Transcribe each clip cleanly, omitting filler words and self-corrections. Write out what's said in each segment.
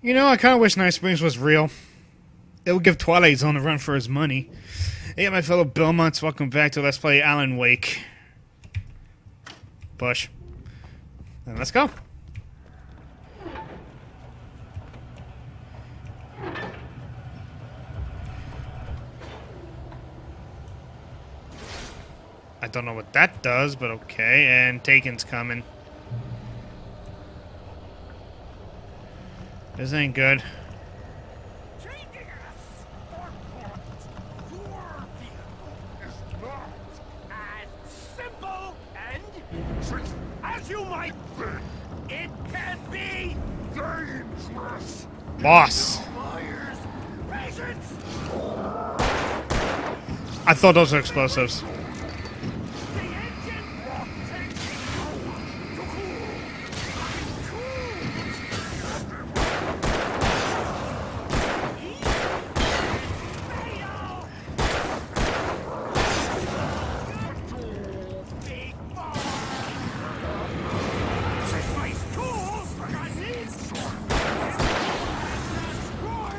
You know, I kind of wish Night Springs was real. It would give Twilight Zone a run for his money. Hey, my fellow Belmonts, welcome back to Let's Play Alan Wake. Bush. And let's go. I don't know what that does, but okay. And Taken's coming. This ain't good. Simple and as you might think, it can be dangerous. Boss. Patience. I thought those were explosives.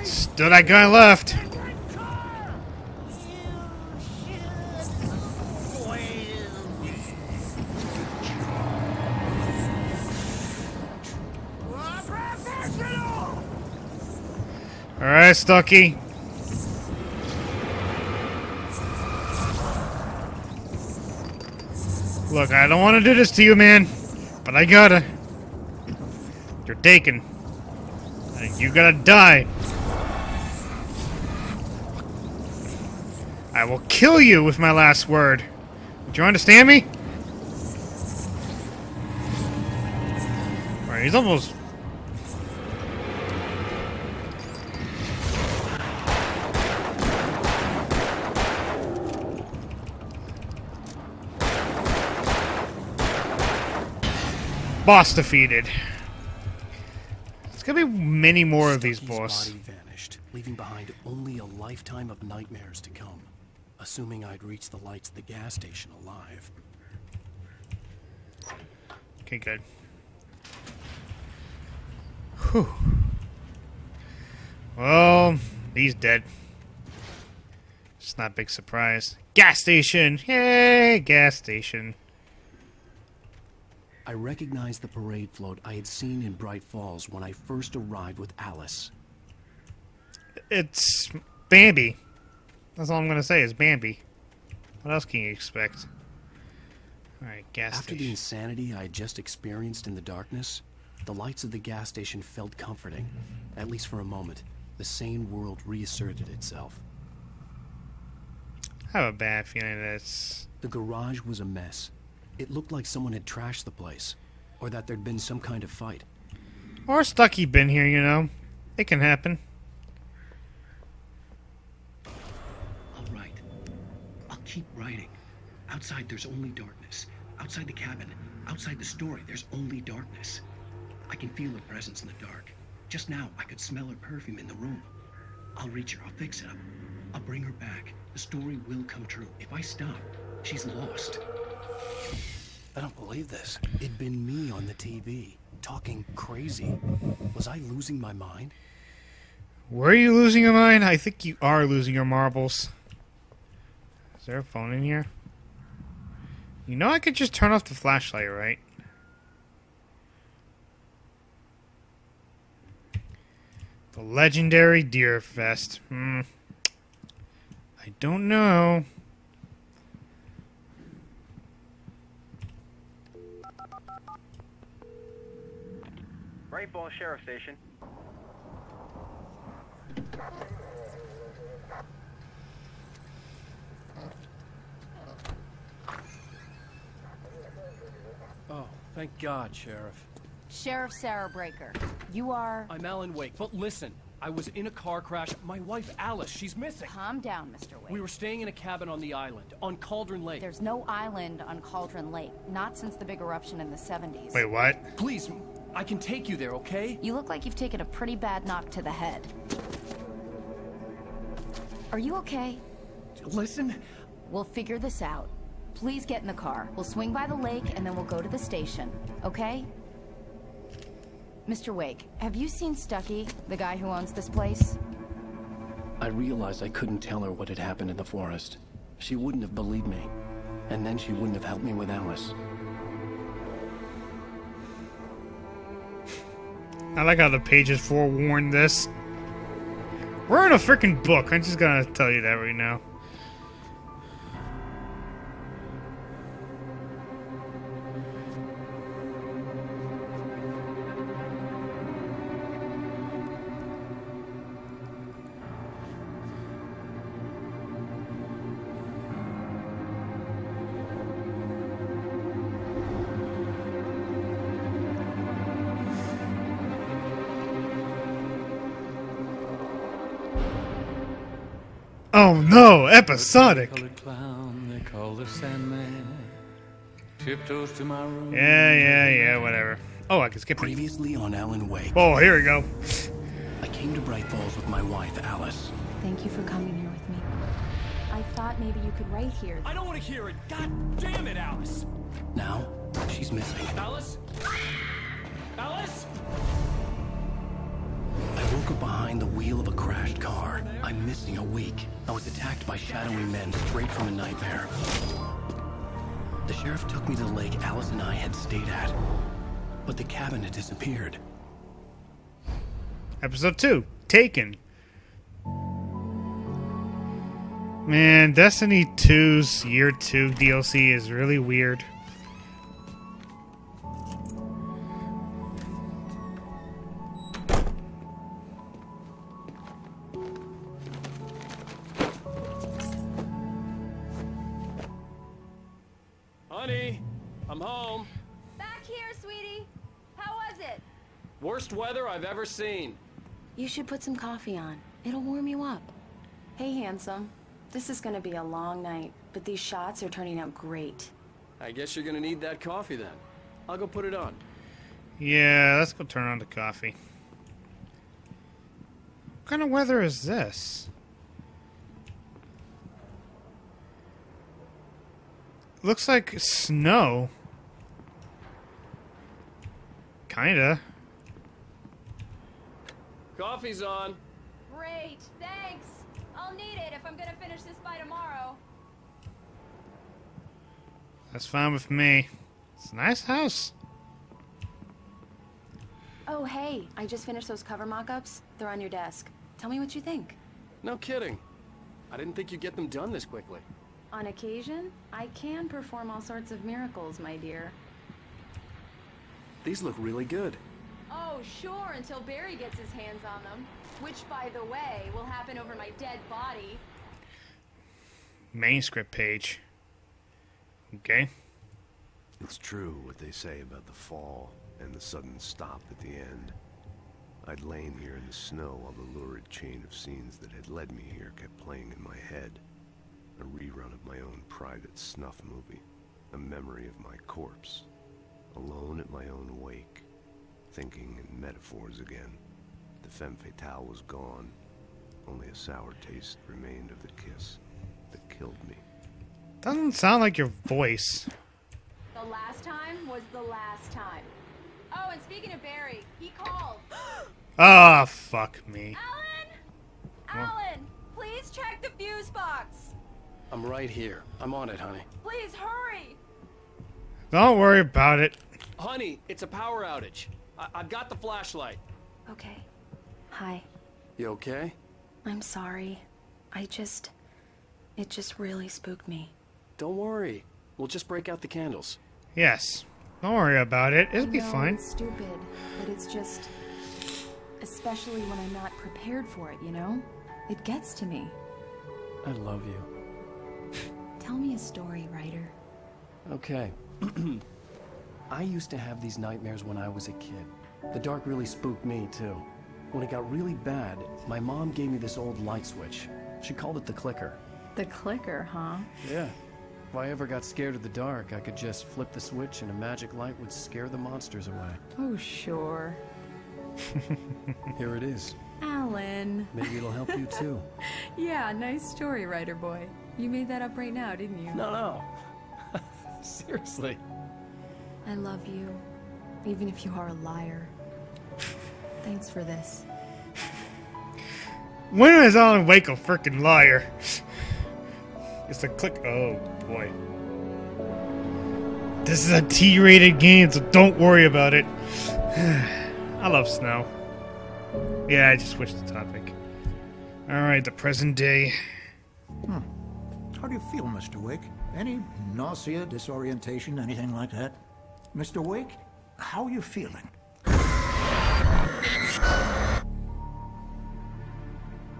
Still that guy left. Alright, Stucky. Look, I don't want to do this to you, man. But I gotta. You're taken. You gotta die. I will kill you with my last word. Do you understand me? Alright, he's almost... Boss defeated. There's gonna be many more of these boss. Body vanished, leaving behind only a lifetime of nightmares to come. Assuming I'd reach the lights of the gas station alive. Okay, good. Whew. Well, he's dead. It's not a big surprise. Gas station! Yay, gas station. I recognized the parade float I had seen in Bright Falls when I first arrived with Alice. It's Bambi. That's all I'm gonna say is Bambi. What else can you expect? Alright, gas After the station. insanity I had just experienced in the darkness, the lights of the gas station felt comforting. At least for a moment. The sane world reasserted itself. I have a bad feeling that's... The garage was a mess. It looked like someone had trashed the place. Or that there'd been some kind of fight. Or Stucky been here, you know. It can happen. Keep writing. Outside there's only darkness. Outside the cabin, outside the story, there's only darkness. I can feel her presence in the dark. Just now, I could smell her perfume in the room. I'll reach her, I'll fix it up. I'll bring her back. The story will come true. If I stop, she's lost. I don't believe this. It'd been me on the TV, talking crazy. Was I losing my mind? Were you losing your mind? I think you are losing your marbles. Is there a phone in here? You know I could just turn off the flashlight, right? The legendary Deer Fest. I don't know. Bright Falls Sheriff Station. Oh, thank God, Sheriff. Sheriff Sarah Breaker. You are... I'm Alan Wake, but listen. I was in a car crash. My wife, Alice, she's missing. Calm down, Mr. Wake. We were staying in a cabin on the island, on Cauldron Lake. There's no island on Cauldron Lake. Not since the big eruption in the 70s. Wait, what? Please, I can take you there, okay? You look like you've taken a pretty bad knock to the head. Are you okay? Listen. We'll figure this out. Please get in the car. We'll swing by the lake and then we'll go to the station. Okay? Mr. Wake, have you seen Stucky, the guy who owns this place? I realized I couldn't tell her what had happened in the forest. She wouldn't have believed me. And then she wouldn't have helped me with Alice. I like how the pages forewarned this. We're in a freaking book. I'm just gonna tell you that right now. Oh no, episodic. Colored clown, they call the Sandman. Tiptoes to my room. Yeah, whatever. Oh, I can skip it. Previously on Alan Wake. Oh, here we go. I came to Bright Falls with my wife, Alice. Thank you for coming here with me. I thought maybe you could write here. I don't want to hear it. God damn it, Alice. Now, she's missing. Alice? Alice? I woke up behind the wheel of a crashed car. I'm missing a week. I was attacked by shadowy men straight from a nightmare. The sheriff took me to the lake Alice and I had stayed at. But the cabin had disappeared. Episode 2, Taken. Man, Destiny 2's Year 2 DLC is really weird. Honey, I'm home. Back here, sweetie. How was it? Worst weather I've ever seen. You should put some coffee on. It'll warm you up. Hey, handsome. This is gonna be a long night, but these shots are turning out great. I guess you're gonna need that coffee then. I'll go put it on. Yeah, let's go turn on the coffee. What kind of weather is this? Looks like snow. Kinda. Coffee's on. Great, thanks. I'll need it if I'm gonna finish this by tomorrow. That's fine with me. It's a nice house. Oh, hey, I just finished those cover mock-ups. They're on your desk. Tell me what you think. No kidding. I didn't think you'd get them done this quickly. On occasion, I can perform all sorts of miracles, my dear. These look really good. Oh, sure, until Barry gets his hands on them. Which, by the way, will happen over my dead body. Manuscript page. Okay. It's true what they say about the fall and the sudden stop at the end. I'd lain here in the snow while the lurid chain of scenes that had led me here kept playing in my head. A rerun of my own private snuff movie. A memory of my corpse. Alone at my own wake. Thinking in metaphors again. The femme fatale was gone. Only a sour taste remained of the kiss that killed me. Doesn't sound like your voice. The last time was the last time. Oh, and speaking of Barry, he called. Ah, fuck me. Alan! Alan, please check the fuse box. I'm right here. I'm on it, honey. Please hurry. Don't worry about it. Honey, it's a power outage. I've got the flashlight. Okay. Hi. You okay? I'm sorry. It just really spooked me. Don't worry. We'll just break out the candles. Yes. Don't worry about it. It'll be I know fine. It's stupid, but it's just... Especially when I'm not prepared for it, you know? It gets to me. I love you. Tell me a story, writer. Okay. I used to have these nightmares when I was a kid. The dark really spooked me, too. When it got really bad, my mom gave me this old light switch. She called it the clicker. The clicker, huh? Yeah. If I ever got scared of the dark, I could just flip the switch and a magic light would scare the monsters away. Oh, sure. Here it is. Alan. Maybe it'll help you, too. Yeah, nice story, writer boy. You made that up right now, didn't you? No. Seriously. I love you, even if you are a liar. Thanks for this. When is Alan Wake a freaking liar? It's a click. Oh boy. This is a T-rated game, so don't worry about it. I love snow. Yeah, I just switched the topic. Alright, the present day. How do you feel, Mr. Wake? Any nausea, disorientation, anything like that? Mr. Wake, how are you feeling?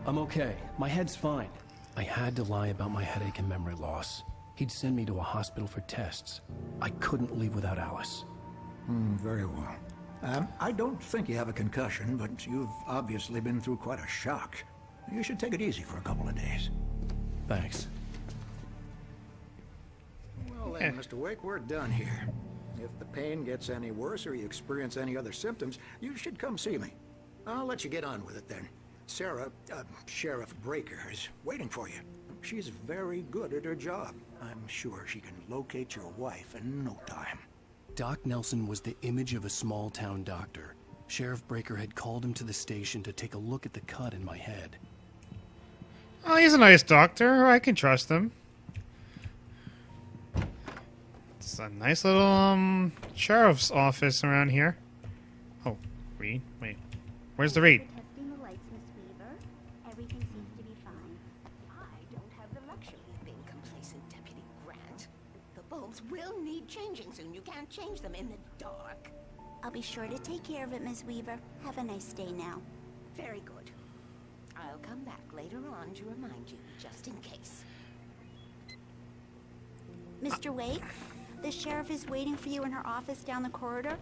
I'm okay. My head's fine. I had to lie about my headache and memory loss. He'd send me to a hospital for tests. I couldn't leave without Alice. Very well. I don't think you have a concussion, but you've obviously been through quite a shock. You should take it easy for a couple of days. Thanks. Well then, Mr. Wake, we're done here. If the pain gets any worse or you experience any other symptoms, you should come see me. I'll let you get on with it then. Sarah, Sheriff Breaker, is waiting for you. She's very good at her job. I'm sure she can locate your wife in no time. Doc Nelson was the image of a small-town doctor. Sheriff Breaker had called him to the station to take a look at the cut in my head. Oh, he's a nice doctor. I can trust him. It's a nice little, sheriff's office around here. Oh, read? Wait. Where's the read? Testing the lights, Miss Weaver. Everything seems to be fine. I don't have the luxury of being complacent, Deputy Grant. The bulbs will need changing soon. You can't change them in the dark. I'll be sure to take care of it, Miss Weaver. Have a nice day now. Very good. I'll come back later on to remind you, just in case. Mr. Wake, the sheriff is waiting for you in her office down the corridor.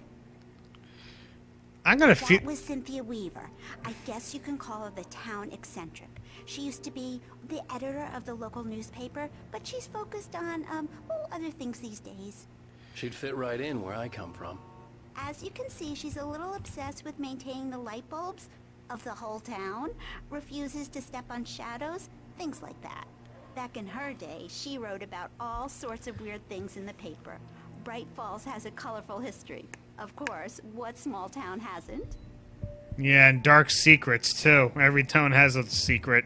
I'm gonna feel. That was Cynthia Weaver. I guess you can call her the town eccentric. She used to be the editor of the local newspaper, but she's focused on, other things these days. She'd fit right in where I come from. As you can see, she's a little obsessed with maintaining the light bulbs of the whole town, refuses to step on shadows, things like that. Back in her day, she wrote about all sorts of weird things in the paper. Bright Falls has a colorful history. Of course, what small town hasn't? Yeah, and dark secrets, too. Every town has a secret.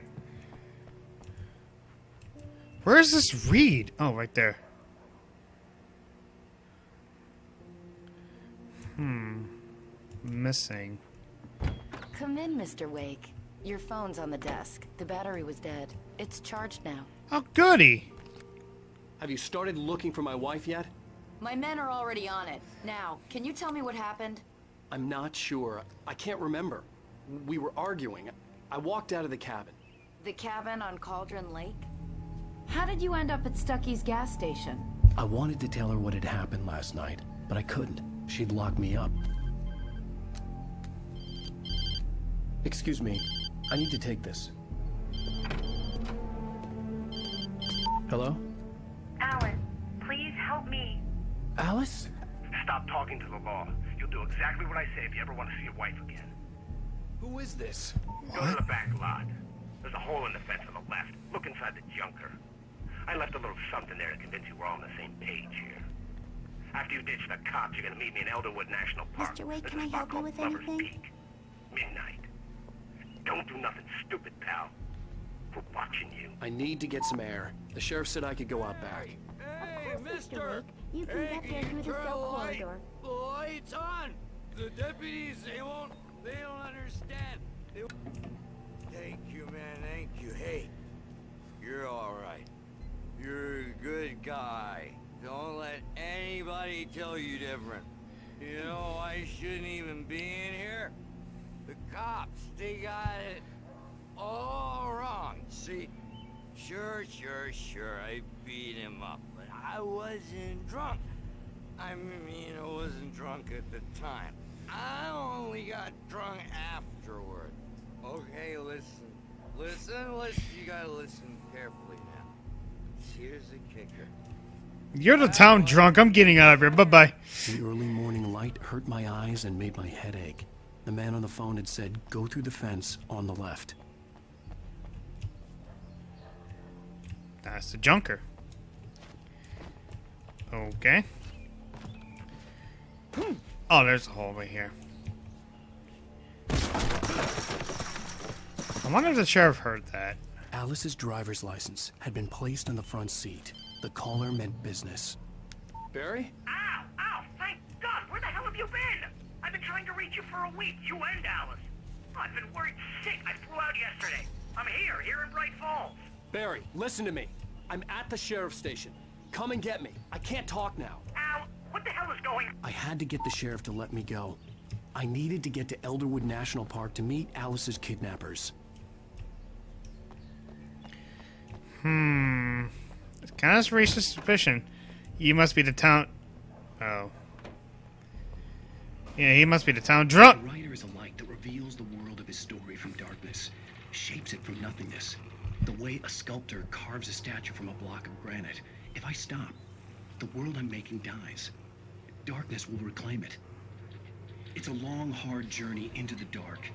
Where is this read? Oh, right there. Missing. Come in, Mr. Wake. Your phone's on the desk. The battery was dead. It's charged now. Oh, goody. Have you started looking for my wife yet? My men are already on it. Now, can you tell me what happened? I'm not sure. I can't remember. We were arguing. I walked out of the cabin. The cabin on Cauldron Lake? How did you end up at Stucky's gas station? I wanted to tell her what had happened last night, but I couldn't. She'd lock me up. Excuse me. I need to take this. Hello? Alan, please help me. Alice? Stop talking to the law. You'll do exactly what I say if you ever want to see your wife again. Who is this? Go to the back lot. There's a hole in the fence on the left. Look inside the junker. I left a little something there to convince you we're all on the same page here. After you ditch the cops, you're gonna meet me in Elderwood National Park. Mr. Wake, There's can a I spot help you called with Lover's anything? Peak. Midnight. Don't do nothing stupid, pal. We're watching you. I need to get some air. The sheriff said I could go out back. Of course, Mr. Wake. You can get there through the cell corridor. The light's on. The deputies, they don't understand. Thank you, man, thank you. Hey, you're all right. You're a good guy. Don't let anybody tell you different. You know, I shouldn't even be in here. The cops, they got it all wrong. See, sure, I beat him up, but I wasn't drunk. I mean, I wasn't drunk at the time. I only got drunk afterward. Okay, listen. You gotta listen carefully now. Here's the kicker. You're the town drunk. I'm getting out of here. Bye-bye. The early morning light hurt my eyes and made my head ache. The man on the phone had said, go through the fence on the left. That's the junker. Okay. Oh, there's a hole right here. I wonder if the sheriff heard that. Alice's driver's license had been placed on the front seat. The caller meant business. Barry? Ow! Ow! Thank God! Where the hell have you been? I've been trying to reach you for a week, you and Alice. I've been worried sick. I flew out yesterday. I'm here in Bright Falls. Barry, listen to me. I'm at the sheriff's station. Come and get me. I can't talk now. Al, what the hell is going on? I had to get the sheriff to let me go. I needed to get to Elderwood National Park to meet Alice's kidnappers. It's kind of racist suspicion. You must be the town... Oh. Yeah, he must be the town drunk. The writer is a light that reveals the world of his story from darkness, shapes it from nothingness. The way a sculptor carves a statue from a block of granite. If I stop, the world I'm making dies. Darkness will reclaim it. It's a long, hard journey into the dark.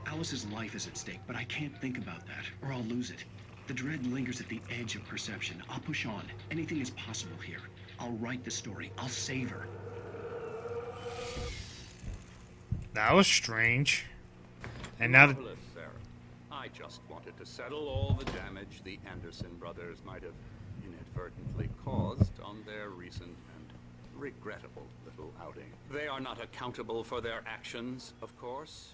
Alice's life is at stake, but I can't think about that, or I'll lose it. The dread lingers at the edge of perception. I'll push on. Anything is possible here. I'll write the story. I'll save her. That was strange. And now that... Marvelous, Sarah. I just wanted to settle all the damage the Anderson brothers might have inadvertently caused on their recent and regrettable little outing. They are not accountable for their actions, of course.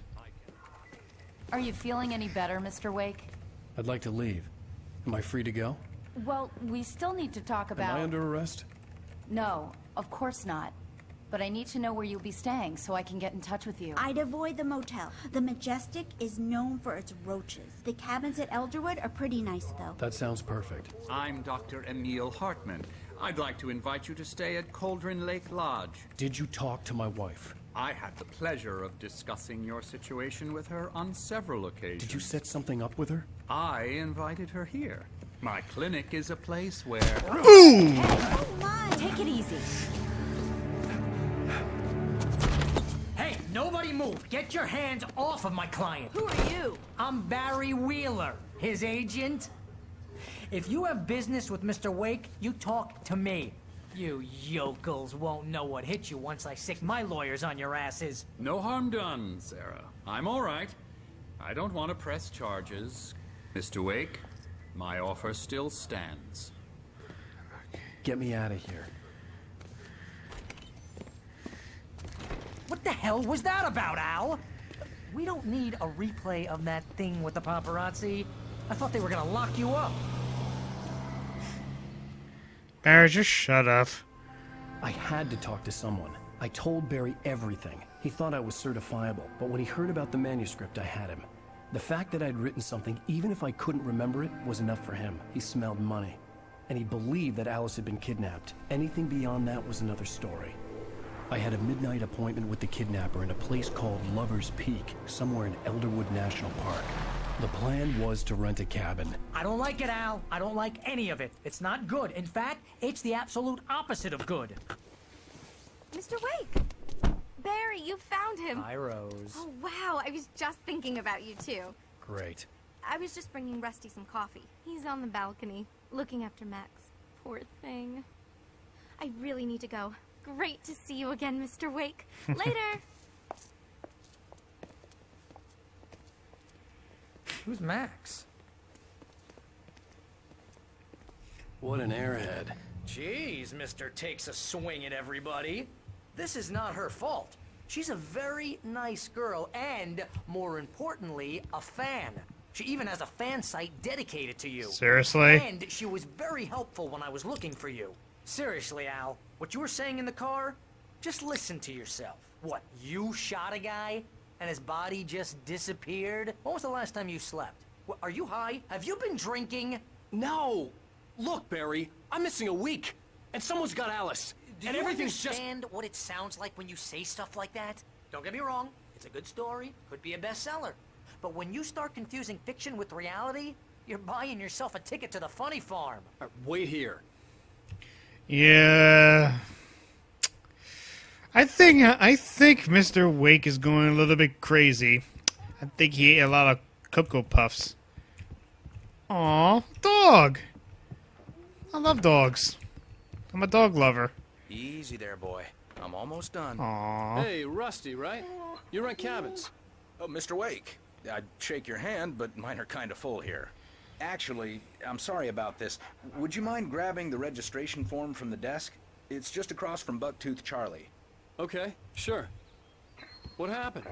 Are you feeling any better, Mr. Wake? I'd like to leave. Am I free to go? Well, we still need to talk about... Am I under arrest? No, of course not. But I need to know where you'll be staying so I can get in touch with you. I'd avoid the motel. The Majestic is known for its roaches. The cabins at Elderwood are pretty nice, though. That sounds perfect. I'm Dr. Emil Hartman. I'd like to invite you to stay at Cauldron Lake Lodge. Did you talk to my wife? I had the pleasure of discussing your situation with her on several occasions. Did you set something up with her? I invited her here. My clinic is a place where... Ooh! Oh, my! Take it easy. Hey, nobody move! Get your hands off of my client! Who are you? I'm Barry Wheeler, his agent. If you have business with Mr. Wake, you talk to me. You yokels won't know what hit you once I sick my lawyers on your asses. No harm done, Sarah. I'm all right. I don't want to press charges. Mr. Wake, my offer still stands. Get me out of here. What the hell was that about, Al? We don't need a replay of that thing with the paparazzi. I thought they were gonna lock you up. Barry, just shut up. I had to talk to someone. I told Barry everything. He thought I was certifiable, but when he heard about the manuscript, I had him. The fact that I'd written something, even if I couldn't remember it, was enough for him. He smelled money. And he believed that Alice had been kidnapped. Anything beyond that was another story. I had a midnight appointment with the kidnapper in a place called Lover's Peak, somewhere in Elderwood National Park. The plan was to rent a cabin. I don't like it, Al. I don't like any of it. It's not good. In fact, it's the absolute opposite of good. Mr. Wake! Barry, you found him. Hi, Rose. Oh, wow. I was just thinking about you, too. Great. I was just bringing Rusty some coffee. He's on the balcony, looking after Max. Poor thing. I really need to go. Great to see you again, Mr. Wake. Later! Who's Max? What an airhead. Jeez, Mr. Takes a swing at everybody. This is not her fault. She's a very nice girl and, more importantly, a fan. She even has a fan site dedicated to you. Seriously? And she was very helpful when I was looking for you. Seriously, Al, what you were saying in the car? Just listen to yourself. What, you shot a guy? And his body just disappeared? When was the last time you slept? What, are you high? Have you been drinking? No! Look, Barry, I'm missing a week. And someone's got Alice. Do and you everything's understand what it sounds like when you say stuff like that? Don't get me wrong, it's a good story, could be a bestseller. But when you start confusing fiction with reality, you're buying yourself a ticket to the funny farm. Wait here. Yeah. I think Mr. Wake is going a little bit crazy. I think he ate a lot of Cocoa Puffs. Aw, dog. I love dogs. I'm a dog lover. Easy there, boy. I'm almost done. Aw. Hey, Rusty, right? You rent cabins. Oh, Mr. Wake. I'd shake your hand, but mine are kind of full here. Actually, I'm sorry about this. Would you mind grabbing the registration form from the desk? It's just across from Bucktooth Charlie. Okay, sure. What happened?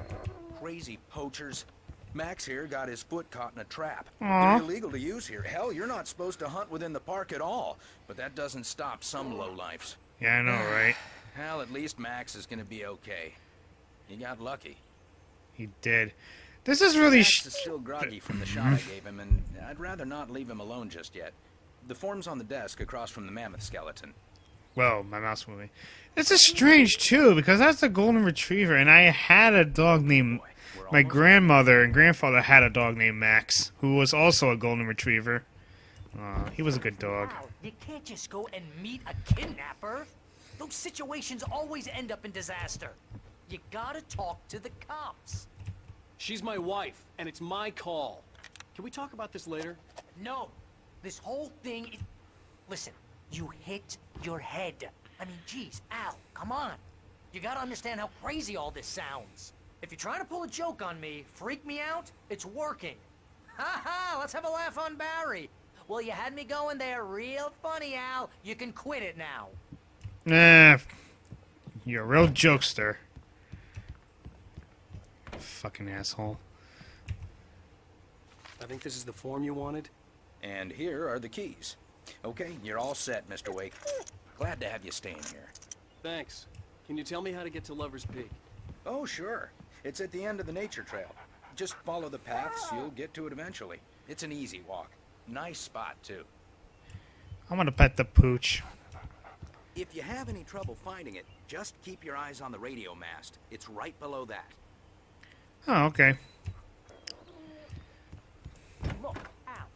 Crazy poachers. Max here got his foot caught in a trap. Aw. They're illegal to use here. Hell, you're not supposed to hunt within the park at all. But that doesn't stop some lowlifes. Yeah, I know, right? Well, at least Max is gonna be okay. He got lucky. He did. This is really Max is still groggy from the shot I gave him, and I'd rather not leave him alone just yet. The form's on the desk across from the mammoth skeleton. Well, my mouse moving. This is strange too, because that's a golden retriever, and I had a dog named. My grandmother and grandfather had a dog named Max, who was also a golden retriever. He was a good dog. Wow, you can't just go and meet a kidnapper. Those situations always end up in disaster. You gotta talk to the cops. She's my wife, and it's my call. Can we talk about this later? No, this whole thing is... Listen, you hit your head. I mean, geez, Al, come on. You gotta understand how crazy all this sounds. If you're trying to pull a joke on me, freak me out, it's working. Ha ha, let's have a laugh on Barry. Well, you had me going there real funny, Al. You can quit it now. Nah, you're a real jokester. Fucking asshole. I think this is the form you wanted. And here are the keys. Okay, you're all set, Mr. Wake. Glad to have you staying here. Thanks. Can you tell me how to get to Lover's Peak? Oh, sure. It's at the end of the nature trail. Just follow the paths, you'll get to it eventually. It's an easy walk. Nice spot, too. I want to pet the pooch. If you have any trouble finding it, just keep your eyes on the radio mast. It's right below that. Oh, okay. Look, Al,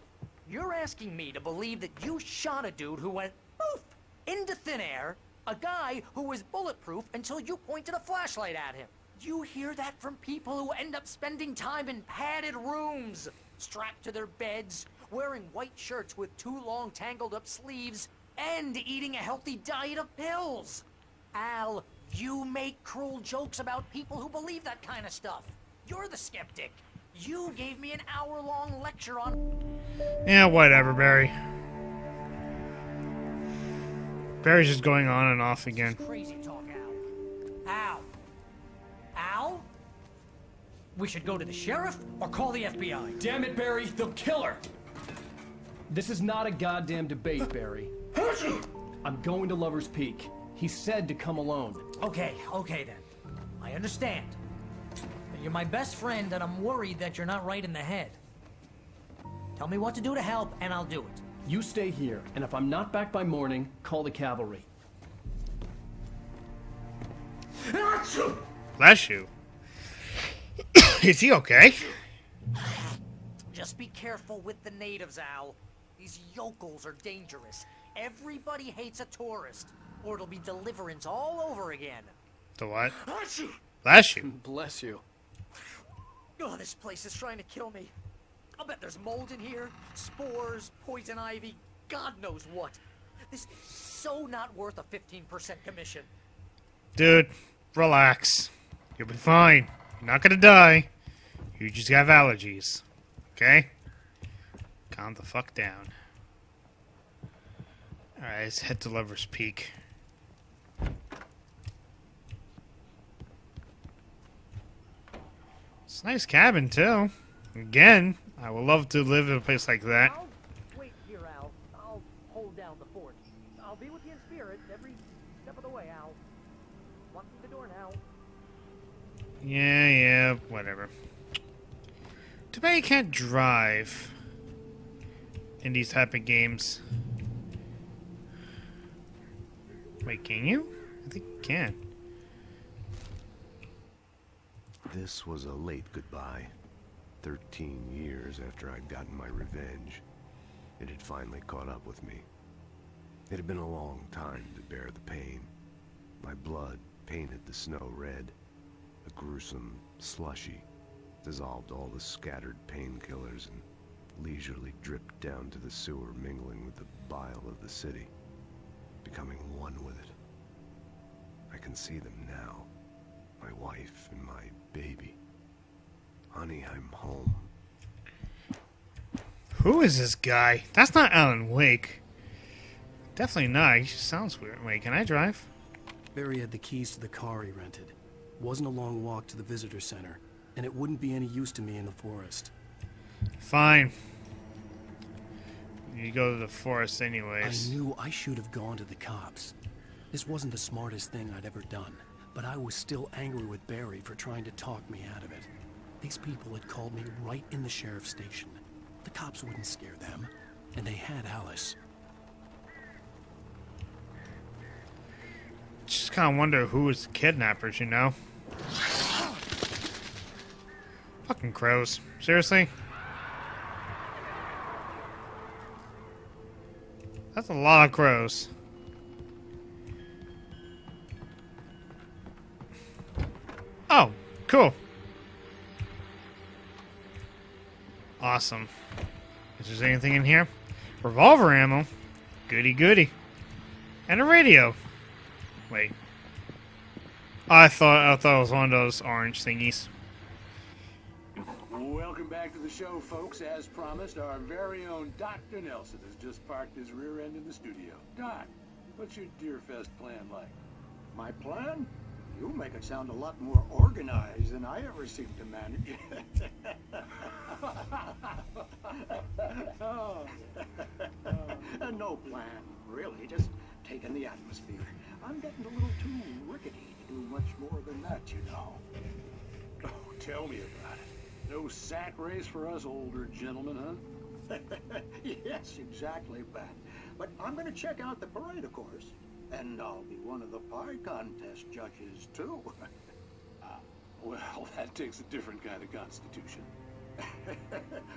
you're asking me to believe that you shot a dude who went poof into thin air, a guy who was bulletproof until you pointed a flashlight at him. You hear that from people who end up spending time in padded rooms, strapped to their beds, wearing white shirts with too long tangled up sleeves, and eating a healthy diet of pills. Al, you make cruel jokes about people who believe that kind of stuff. You're the skeptic. You gave me an hour-long lecture on... Yeah, whatever, Barry. Barry's just going on and off again. Crazy talk, Al. Al? Al? We should go to the sheriff or call the FBI. Damn it, Barry, they'll kill her! This is not a goddamn debate, Barry. I'm going to Lover's Peak. He said to come alone. Okay then. I understand. But you're my best friend, and I'm worried that you're not right in the head. Tell me what to do to help, and I'll do it. You stay here, and if I'm not back by morning, call the cavalry. Bless you. Is he okay? Just be careful with the natives, Al. These yokels are dangerous. Everybody hates a tourist, or it'll be deliverance all over again. The what? Bless you. Bless you. Oh, this place is trying to kill me. I'll bet there's mold in here, spores, poison ivy, God knows what. This is so not worth a 15% commission. Dude, relax. You'll be fine. You're not gonna die. You just have allergies. Okay? Calm the fuck down. Alright, let's head to Lover's Peak. It's a nice cabin, too. Again, I would love to live in a place like that. I'll wait here, Al. I'll hold down the fort. I'll be with you in spirit every step of the way, Al. Walk through the door now. Yeah, whatever. Too bad you can't drive in these type of games. Wait, can you? I think you can. This was a late goodbye. 13 years after I'd gotten my revenge, it had finally caught up with me. It had been a long time to bear the pain. My blood painted the snow red. A gruesome slushy dissolved all the scattered painkillers and leisurely dripped down to the sewer, mingling with the bile of the city, becoming one with it. I can see them now, my wife and my baby, Honey, I'm home. Who is this guy? That's not Alan Wake. Definitely not. He just sounds weird. Wait, can I drive? Barry had the keys to the car he rented. Wasn't a long walk to the visitor center, and it wouldn't be any use to me in the forest. Fine. You go to the forest anyways. I knew I should have gone to the cops. This wasn't the smartest thing I'd ever done, but I was still angry with Barry for trying to talk me out of it. These people had called me right in the sheriff's station. The cops wouldn't scare them, and they had Alice. Just kind of wonder who was the kidnappers, you know? Fucking crows. Seriously? That's a lot of crows. Oh, cool. Awesome. Is there anything in here? Revolver ammo. Goody goody. And a radio. Wait. I thought it was one of those orange thingies. Welcome back to the show, folks. As promised, our very own Dr. Nelson has just parked his rear end in the studio. Doc, what's your Deerfest plan like? My plan? You make it sound a lot more organized than I ever seem to manage. No plan, really. Just taking the atmosphere. I'm getting a little too rickety to do much more than that, you know. Oh, tell me about it. No sack race for us older gentlemen, huh? Yes, exactly, Pat. But I'm going to check out the parade, of course. And I'll be one of the pie contest judges, too. Well, that takes a different kind of constitution.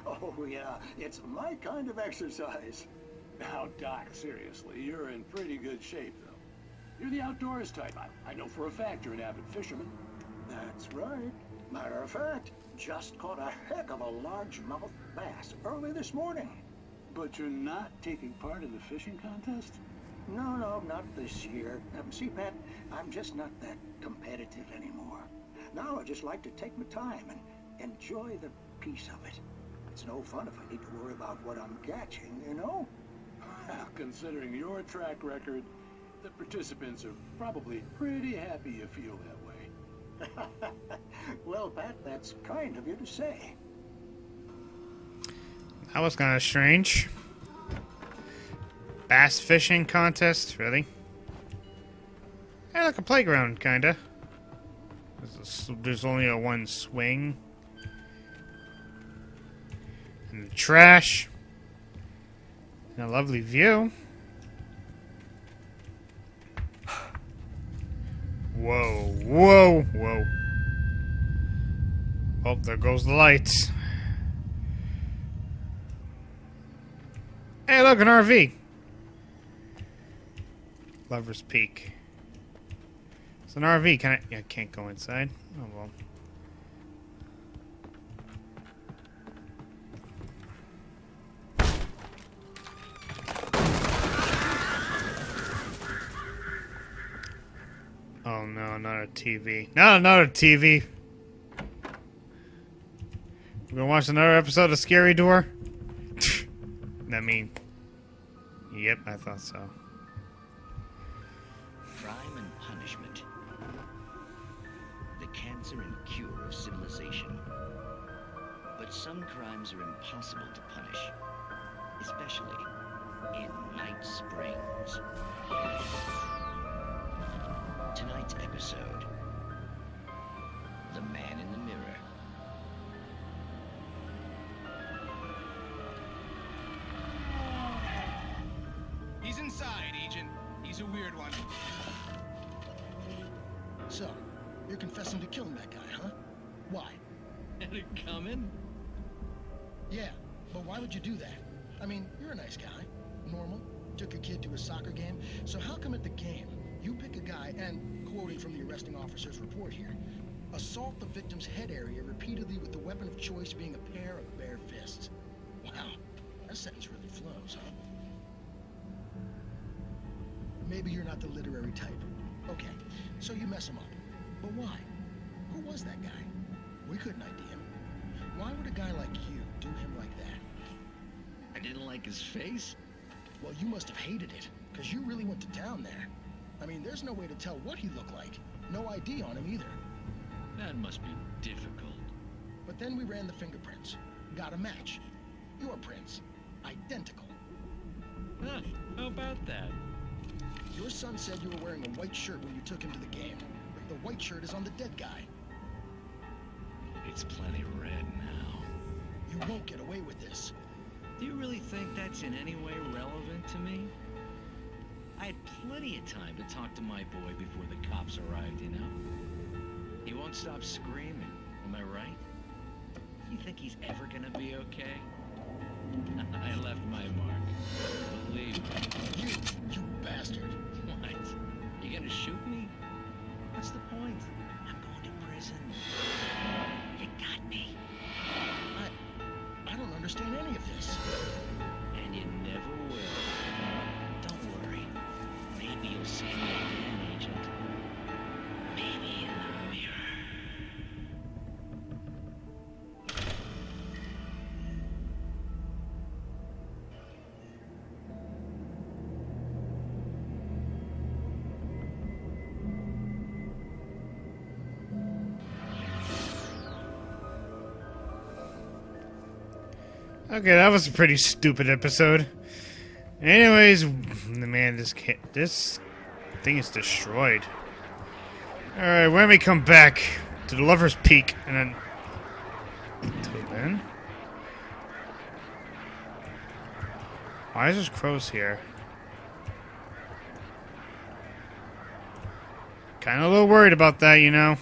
Oh, yeah. It's my kind of exercise. Now, Doc, seriously, you're in pretty good shape, though. You're the outdoors type. I know for a fact you're an avid fisherman. That's right. Matter of fact, just caught a heck of a largemouth bass early this morning. But you're not taking part in the fishing contest? No, not this year. See, Pat, I'm just not that competitive anymore. Now I just like to take my time and enjoy the peace of it. It's no fun if I need to worry about what I'm catching, you know? Considering your track record, the participants are probably pretty happy you feel that way. Well, Pat, that's kind of you to say. That was kind of strange. Bass fishing contest? Really? Yeah, like a playground, kinda. There's only a one swing. And the trash. And a lovely view. Whoa, whoa, whoa. Oh, there goes the lights. Hey, look, an RV. Lover's Peak. It's an RV. I can't go inside. Oh, well. Oh no, not a TV. Not another TV. We're gonna watch another episode of Scary Door? I mean, yep, I thought so. Crime and punishment. The cancer and cure of civilization. But some crimes are impossible to punish, especially in Night Springs. Tonight's episode, The Man in the Mirror. He's inside, Agent. He's a weird one. So, you're confessing to killing that guy, huh? Why? Had it coming? Yeah, but why would you do that? I mean, you're a nice guy. Normal. Took a kid to a soccer game. So how come at the game, you pick a guy and, quoting from the arresting officer's report here, assault the victim's head area repeatedly with the weapon of choice being a pair of bare fists? Wow, that sentence really flows, huh? Maybe you're not the literary type. Okay, so you mess him up. But why? Who was that guy? We couldn't ID him. guy like you do him like that? I didn't like his face? Well, you must have hated it, because you really went to town there. I mean, there's no way to tell what he looked like. No ID on him either. That must be difficult. But then we ran the fingerprints. Got a match. Your prints. Identical. Huh, how about that? Your son said you were wearing a white shirt when you took him to the game. But the white shirt is on the dead guy. It's plenty red now. You won't get away with this. Do you really think that's in any way relevant to me? I had plenty of time to talk to my boy before the cops arrived, you know? He won't stop screaming, am I right? You think he's ever gonna be okay? I left my mark. Believe me. You bastard. What? You gonna shoot me? What's the point? I'm going to prison. You got me. I don't understand any of this. And you never will. Don't worry. Maybe you'll see me again, Agent. Maybe in the mirror. Okay, that was a pretty stupid episode. Anyways, man, this thing is destroyed. Alright, when we come back to the Lover's Peak, and then... Until then... Why is this crows here? Kinda a little worried about that, you know?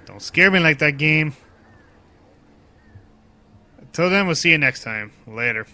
Don't scare me like that, game. Until then, we'll see you next time. Later.